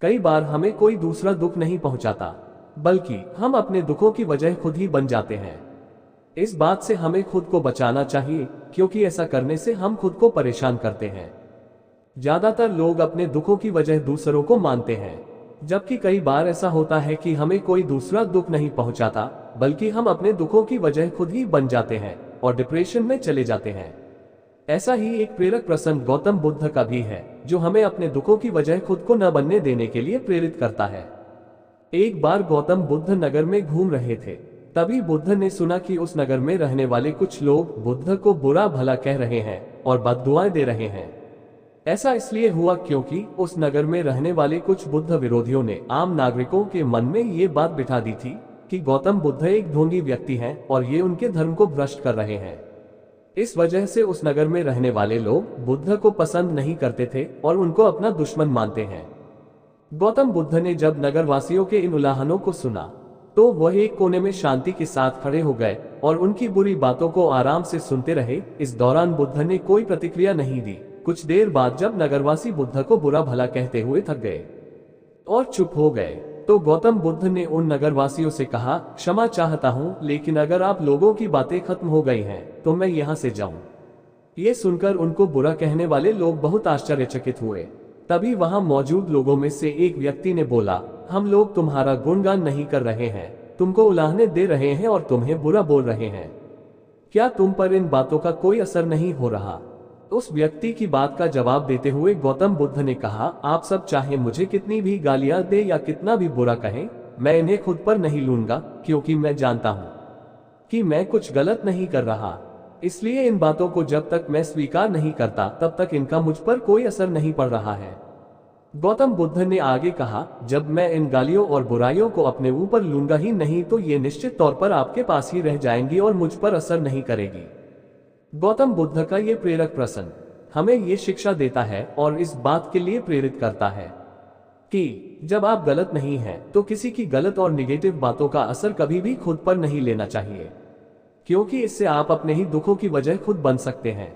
कई बार हमें कोई दूसरा दुख नहीं पहुंचाता, बल्कि हम अपने दुखों की वजह खुद ही बन जाते हैं। इस बात से हमें खुद को बचाना चाहिए, क्योंकि ऐसा करने से हम खुद को परेशान करते हैं। ज्यादातर लोग अपने दुखों की वजह दूसरों को मानते हैं, जबकि कई बार ऐसा होता है कि हमें कोई दूसरा दुख नहीं पहुंचाता, बल्कि हम अपने दुखों की वजह खुद ही बन जाते हैं और डिप्रेशन में चले जाते हैं। ऐसा ही एक प्रेरक प्रसंग गौतम बुद्ध का भी है, जो हमें अपने दुखों की वजह खुद को न बनने देने के लिए प्रेरित करता है। एक बार गौतम बुद्ध नगर में घूम रहे थे। तभी बुद्ध ने सुना कि उस नगर में रहने वाले कुछ लोग बुद्ध को बुरा भला कह रहे हैं और बद्दुआएं दे रहे हैं। ऐसा इसलिए हुआ क्योंकि उस नगर में रहने वाले कुछ बुद्ध विरोधियों ने आम नागरिकों के मन में ये बात बिठा दी थी कि गौतम बुद्ध एक ढोंगी व्यक्ति हैं और ये उनके धर्म को भ्रष्ट कर रहे हैं। इस वजह से उस नगर में रहने वाले लोग बुद्ध को पसंद नहीं करते थे और उनको अपना दुश्मन मानते हैं। गौतम बुद्ध ने जब नगरवासियों के इन उल्लाहनों को सुना, तो वह एक कोने में शांति के साथ खड़े हो गए और उनकी बुरी बातों को आराम से सुनते रहे। इस दौरान बुद्ध ने कोई प्रतिक्रिया नहीं दी। कुछ देर बाद जब नगरवासी बुद्ध को बुरा भला कहते हुए थक गए और चुप हो गए, तो गौतम बुद्ध ने उन नगरवासियों से कहा, क्षमा चाहता हूँ, लेकिन अगर आप लोगों की बातें खत्म हो गई हैं, तो मैं यहाँ से जाऊँ। ये सुनकर उनको बुरा कहने वाले लोग बहुत आश्चर्यचकित हुए। तभी वहां मौजूद लोगों में से एक व्यक्ति ने बोला, हम लोग तुम्हारा गुणगान नहीं कर रहे हैं, तुमको उलाहने दे रहे हैं और तुम्हें बुरा बोल रहे हैं। क्या तुम पर इन बातों का कोई असर नहीं हो रहा? उस व्यक्ति की बात का जवाब देते हुए गौतम बुद्ध ने कहा, आप सब चाहे मुझे कितनी भी गालियां दे या कितना भी बुरा कहें, मैं इन्हें खुद पर नहीं लूंगा, क्योंकि मैं जानता हूं कि मैं कुछ गलत नहीं कर रहा। इसलिए इन बातों को जब तक मैं स्वीकार नहीं करता, तब तक इनका मुझ पर कोई असर नहीं पड़ रहा है। गौतम बुद्ध ने आगे कहा, जब मैं इन गालियों और बुराइयों को अपने ऊपर लूंगा ही नहीं, तो ये निश्चित तौर पर आपके पास ही रह जाएंगी और मुझ पर असर नहीं करेगी। गौतम बुद्ध का ये प्रेरक प्रसंग हमें ये शिक्षा देता है और इस बात के लिए प्रेरित करता है कि जब आप गलत नहीं हैं, तो किसी की गलत और निगेटिव बातों का असर कभी भी खुद पर नहीं लेना चाहिए, क्योंकि इससे आप अपने ही दुखों की वजह खुद बन सकते हैं।